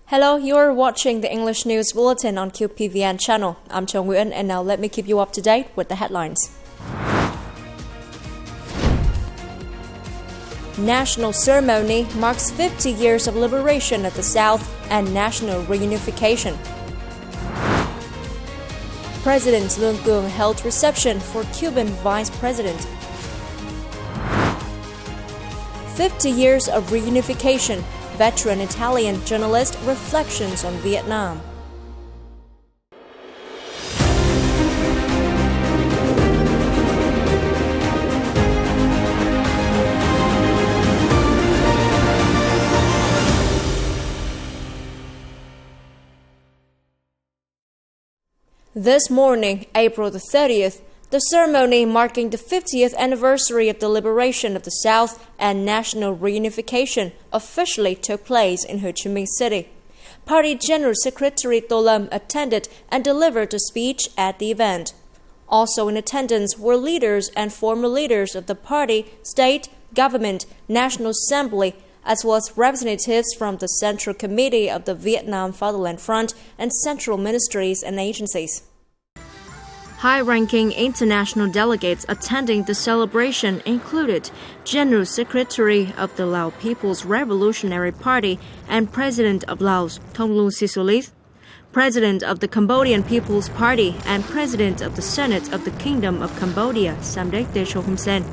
Hello, you're watching the English News Bulletin on QPVN channel. I'm Nguyễn, and now let me keep you up to date with the headlines. National ceremony marks 50 years of liberation at the South and national reunification. President LUONG held reception for Cuban Vice President. 50 years of reunification. Veteran Italian journalist reflections on Vietnam. This morning, April the 30th, the ceremony marking the 50th anniversary of the liberation of the South and national reunification officially took place in Ho Chi Minh City. Party General Secretary Tô Lâm attended and delivered a speech at the event. Also in attendance were leaders and former leaders of the party, state, government, National Assembly, as well as representatives from the Central Committee of the Vietnam Fatherland Front and central ministries and agencies. High-ranking international delegates attending the celebration included General Secretary of the Lao People's Revolutionary Party and President of Laos, Thongloun Sisoulith, President of the Cambodian People's Party and President of the Senate of the Kingdom of Cambodia, Samdech Techo Hun Sen,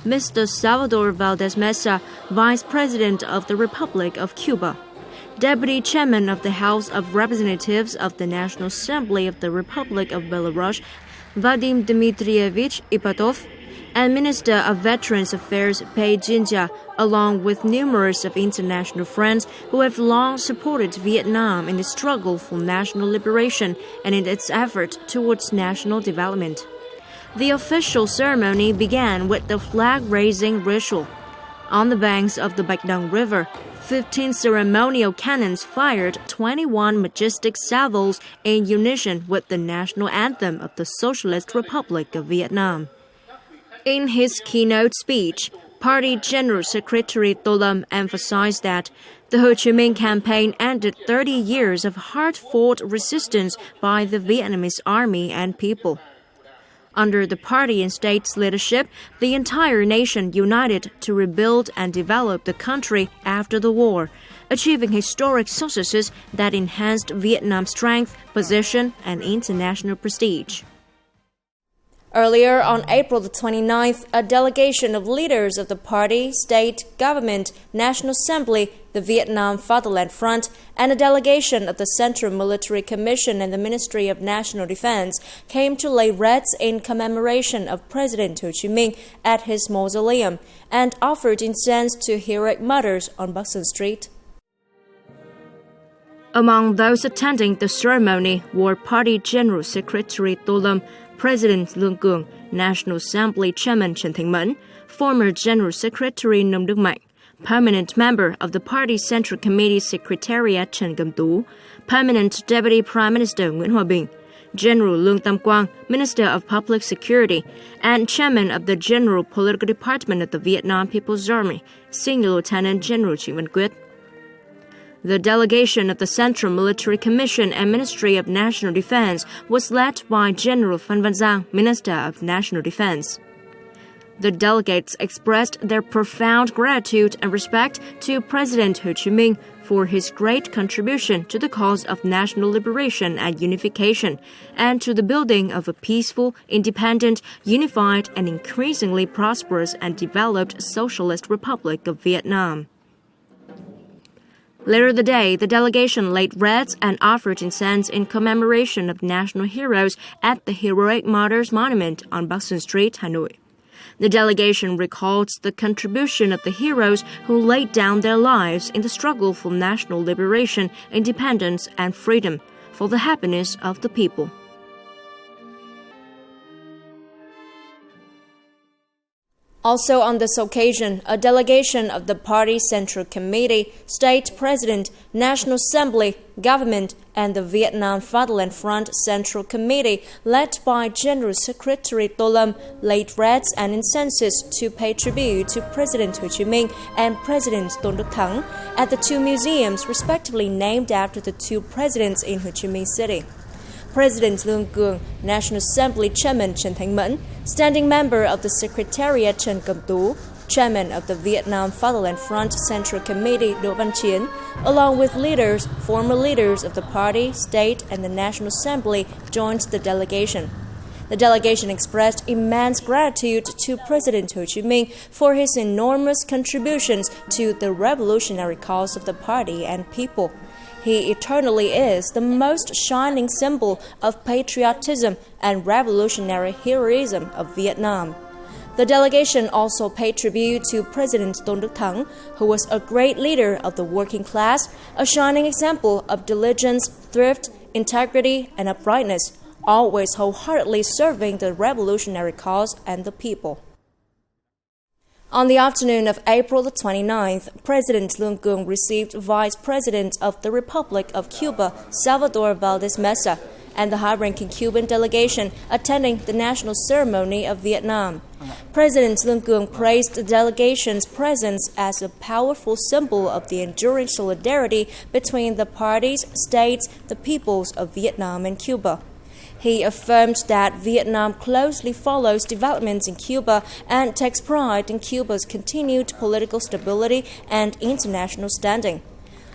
Mr. Salvador Valdez Mesa, Vice President of the Republic of Cuba, Deputy Chairman of the House of Representatives of the National Assembly of the Republic of Belarus, Vadim Dmitrievich Ipatov, and Minister of Veterans Affairs Pei Jinjia, along with numerous of international friends who have long supported Vietnam in the struggle for national liberation and in its effort towards national development. The official ceremony began with the flag-raising ritual. On the banks of the Bạch Đằng River, 15 ceremonial cannons fired 21 majestic salvos in unison with the national anthem of the Socialist Republic of Vietnam. In his keynote speech, Party General Secretary Tô Lâm emphasized that the Ho Chi Minh campaign ended 30 years of hard-fought resistance by the Vietnamese army and people. Under the party and state's leadership, the entire nation united to rebuild and develop the country after the war, achieving historic successes that enhanced Vietnam's strength, position, and international prestige. Earlier on April the 29th, a delegation of leaders of the party, state, government, National Assembly, the Vietnam Fatherland Front, and a delegation of the Central Military Commission and the Ministry of National Defense came to lay wreaths in commemoration of President Ho Chi Minh at his mausoleum and offered incense to heroic martyrs on Bắc Sơn Street. Among those attending the ceremony were Party General Secretary Tô Lâm, President LUONG, National Assembly Chairman Trần Thanh Mẫn, former General Secretary Nông Đức Mạnh, Permanent Member of the Party Central Committee Secretariat Trần Cẩm Tú, Permanent Deputy Prime Minister Nguyễn Hòa Bình, General Lương Tam Quang, Minister of Public Security, and Chairman of the General Political Department of the Vietnam People's Army, Senior Lieutenant General Trịnh Văn Quyết. The delegation of the Central Military Commission and Ministry of National Defense was led by General Phan Văn Giang, Minister of National Defense. The delegates expressed their profound gratitude and respect to President Ho Chi Minh for his great contribution to the cause of national liberation and unification, and to the building of a peaceful, independent, unified, and increasingly prosperous and developed Socialist Republic of Vietnam. Later that day, the delegation laid wreaths and offered incense in commemoration of national heroes at the Heroic Martyrs Monument on Bắc Sơn Street, Hanoi. The delegation recalled the contribution of the heroes who laid down their lives in the struggle for national liberation, independence, and freedom, for the happiness of the people. Also on this occasion, a delegation of the Party Central Committee, State President, National Assembly, Government, and the Vietnam Fatherland Front Central Committee, led by General Secretary Tô Lâm, laid wreaths and incenses to pay tribute to President Hồ Chí Minh and President Tôn Đức Thắng at the two museums respectively named after the two presidents in Ho Chi Minh City. President LUONG, National Assembly Chairman Trần Thanh Mẫn, Standing Member of the Secretariat Trần Cẩm Tú, Chairman of the Vietnam Fatherland Front Central Committee Đỗ Văn Chiến, along with leaders, former leaders of the party, state, and the National Assembly, joined the delegation. The delegation expressed immense gratitude to President Ho Chi Minh for his enormous contributions to the revolutionary cause of the party and people. He eternally is the most shining symbol of patriotism and revolutionary heroism of Vietnam. The delegation also paid tribute to President Tôn Đức Thắng, who was a great leader of the working class, a shining example of diligence, thrift, integrity, and uprightness, always wholeheartedly serving the revolutionary cause and the people. On the afternoon of April the 29th, President LUONG received Vice President of the Republic of Cuba, Salvador Valdez Mesa, and the high-ranking Cuban delegation attending the national ceremony of Vietnam. President LUONG praised the delegation's presence as a powerful symbol of the enduring solidarity between the parties, states, the peoples of Vietnam and Cuba. He affirmed that Vietnam closely follows developments in Cuba and takes pride in Cuba's continued political stability and international standing.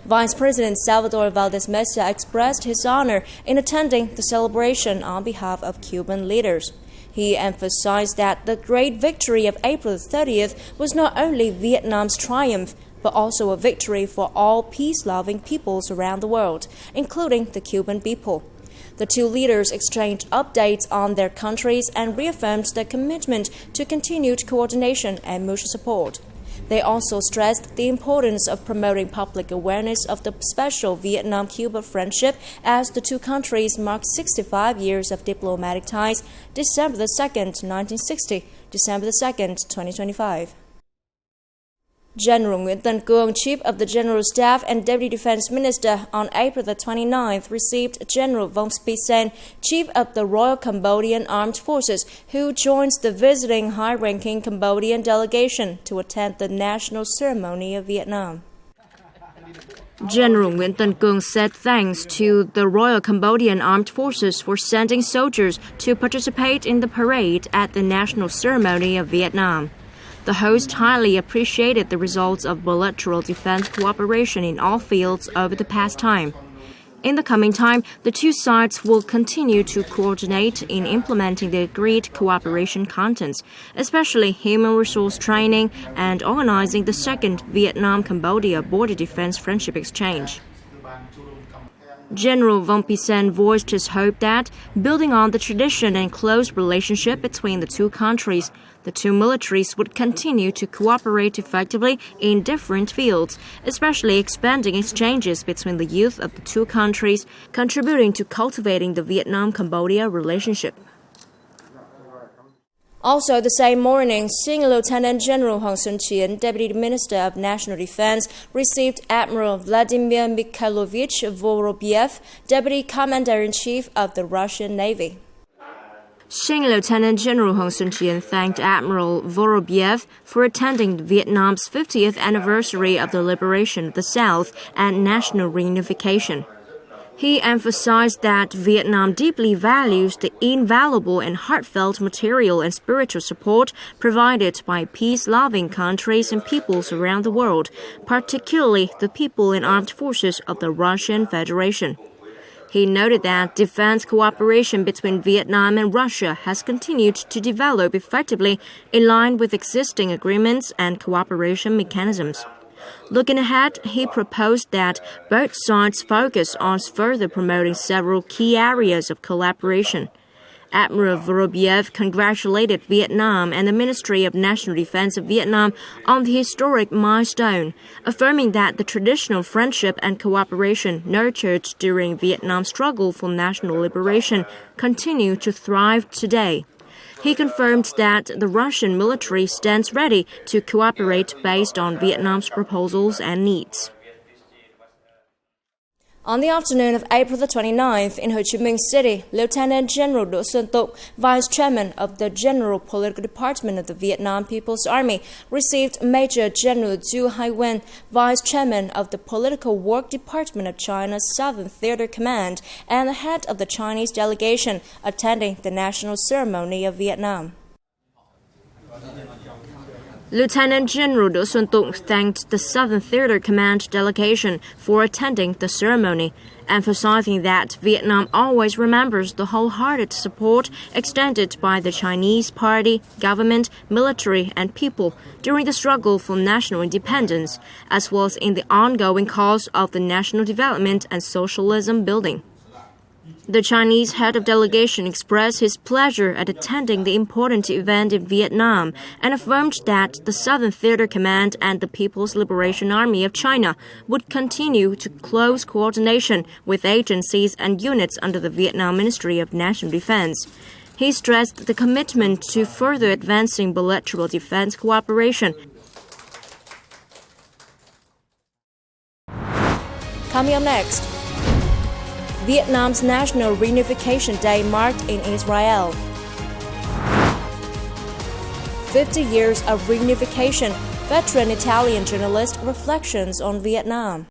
Vice President Salvador Valdez Mesa expressed his honor in attending the celebration on behalf of Cuban leaders. He emphasized that the great victory of April 30th was not only Vietnam's triumph, but also a victory for all peace-loving peoples around the world, including the Cuban people. The two leaders exchanged updates on their countries and reaffirmed their commitment to continued coordination and mutual support. They also stressed the importance of promoting public awareness of the special Vietnam-Cuba friendship as the two countries mark 65 years of diplomatic ties, December 2nd, 1960, December 2nd, 2025. General Nguyễn Tân Cương, Chief of the General Staff and Deputy Defense Minister, on April the 29th received General Vong Phi Sen, Chief of the Royal Cambodian Armed Forces, who joins the visiting high-ranking Cambodian delegation to attend the national ceremony of Vietnam. General Nguyễn Tân Cương said thanks to the Royal Cambodian Armed Forces for sending soldiers to participate in the parade at the national ceremony of Vietnam. The host highly appreciated the results of bilateral defense cooperation in all fields over the past time. In the coming time, the two sides will continue to coordinate in implementing the agreed cooperation contents, especially human resource training and organizing the second Vietnam-Cambodia Border Defense Friendship Exchange. General Vong Phi Sen voiced his hope that, building on the tradition and close relationship between the two countries, the two militaries would continue to cooperate effectively in different fields, especially expanding exchanges between the youth of the two countries, contributing to cultivating the Vietnam-Cambodia relationship. Also, the same morning, Senior Lieutenant General Hoàng Xuân Chiến, Deputy Minister of National Defense, received Admiral Vladimir Mikhailovich Vorobyev, Deputy Commander-in-Chief of the Russian Navy. Senior Lieutenant General Hoàng Xuân Chiến thanked Admiral Vorobyev for attending Vietnam's 50th anniversary of the liberation of the South and national reunification. He emphasized that Vietnam deeply values the invaluable and heartfelt material and spiritual support provided by peace-loving countries and peoples around the world, particularly the people in armed forces of the Russian Federation. He noted that defense cooperation between Vietnam and Russia has continued to develop effectively in line with existing agreements and cooperation mechanisms. Looking ahead, he proposed that both sides focus on further promoting several key areas of collaboration. Admiral Vorobyev congratulated Vietnam and the Ministry of National Defense of Vietnam on the historic milestone, affirming that the traditional friendship and cooperation nurtured during Vietnam's struggle for national liberation continue to thrive today. He confirmed that the Russian military stands ready to cooperate based on Vietnam's proposals and needs. On the afternoon of April the 29th in Ho Chi Minh City, Lieutenant General Do Xuân Tục, Vice Chairman of the General Political Department of the Vietnam People's Army, received Major General Du Hai Nguyen, Vice Chairman of the Political Work Department of China's Southern Theater Command, and the head of the Chinese delegation attending the national ceremony of Vietnam. Lieutenant General Do Xuân Tục thanked the Southern Theater Command delegation for attending the ceremony, emphasizing that Vietnam always remembers the wholehearted support extended by the Chinese party, government, military, and people during the struggle for national independence, as well as in the ongoing cause of the national development and socialism building. The Chinese head of delegation expressed his pleasure at attending the important event in Vietnam and affirmed that the Southern Theater Command and the People's Liberation Army of China would continue to close coordination with agencies and units under the Vietnam Ministry of National Defense. He stressed the commitment to further advancing bilateral defense cooperation. Coming up next, Vietnam's National Reunification Day marked in Israel. 50 years of reunification, veteran Italian journalist reflections on Vietnam.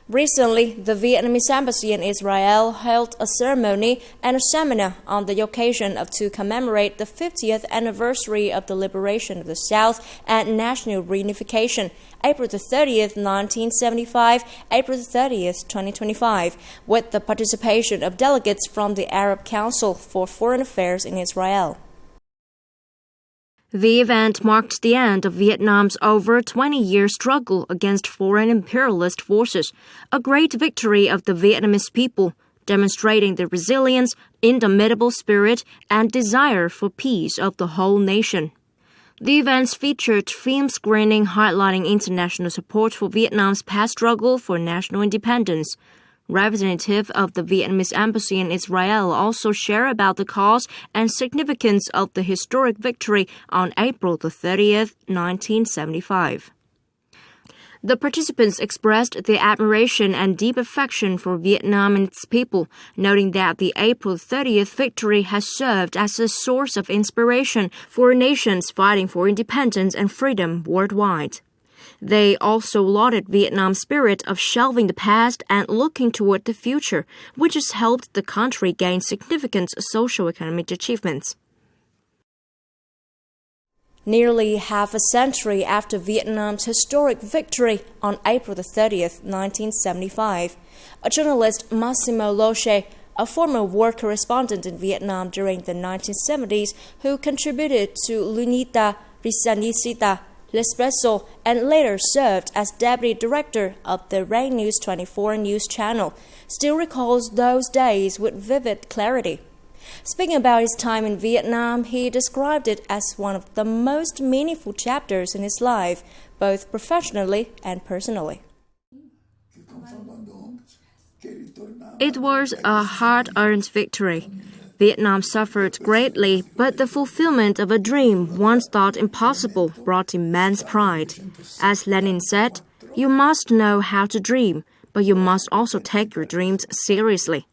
Recently, the Vietnamese embassy in Israel held a ceremony and a seminar on the occasion to commemorate the 50th anniversary of the liberation of the South and national reunification, April 30th, 1975, April 30th, 2025, with the participation of delegates from the Arab Council for Foreign Affairs in Israel. The event marked the end of Vietnam's over 20-year struggle against foreign imperialist forces, a great victory of the Vietnamese people, demonstrating the resilience, indomitable spirit, and desire for peace of the whole nation. The events featured film screening highlighting international support for Vietnam's past struggle for national independence. Representatives of the Vietnamese embassy in Israel also share about the cause and significance of the historic victory on April 30th, 1975. The participants expressed their admiration and deep affection for Vietnam and its people, noting that the April 30th victory has served as a source of inspiration for nations fighting for independence and freedom worldwide. They also lauded Vietnam's spirit of shelving the past and looking toward the future, which has helped the country gain significant socio-economic achievements. Nearly half a century after Vietnam's historic victory on April 30th, 1975, a journalist, Massimo Loche, a former war correspondent in Vietnam during the 1970s who contributed to L'Unità Risanicita, L'Espresso, and later served as deputy director of the Rai News 24 news channel, still recalls those days with vivid clarity. Speaking about his time in Vietnam, he described it as one of the most meaningful chapters in his life, both professionally and personally. It was a hard-earned victory. Vietnam suffered greatly, but the fulfillment of a dream once thought impossible brought immense pride. As Lenin said, you must know how to dream, but you must also take your dreams seriously.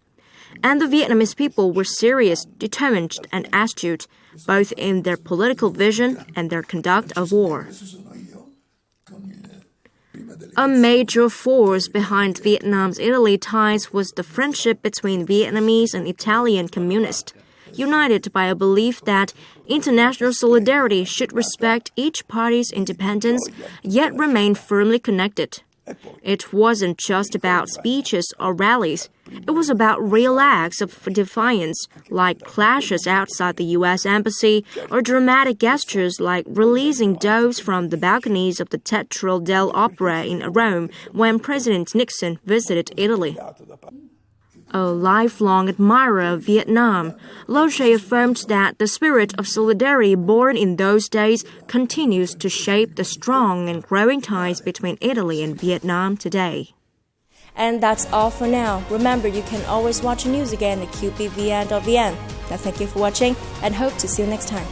And the Vietnamese people were serious, determined, and astute, both in their political vision and their conduct of war. A major force behind Vietnam's Italy ties was the friendship between Vietnamese and Italian communists, united by a belief that international solidarity should respect each party's independence, yet remain firmly connected. It wasn't just about speeches or rallies. It was about real acts of defiance, like clashes outside the U.S. Embassy, or dramatic gestures like releasing doves from the balconies of the Teatro dell'Opera in Rome when President Nixon visited Italy. A lifelong admirer of Vietnam, Loche affirmed that the spirit of solidarity born in those days continues to shape the strong and growing ties between Italy and Vietnam today. And that's all for now. Remember, you can always watch news again at QPVN.vn. Now, thank you for watching and hope to see you next time.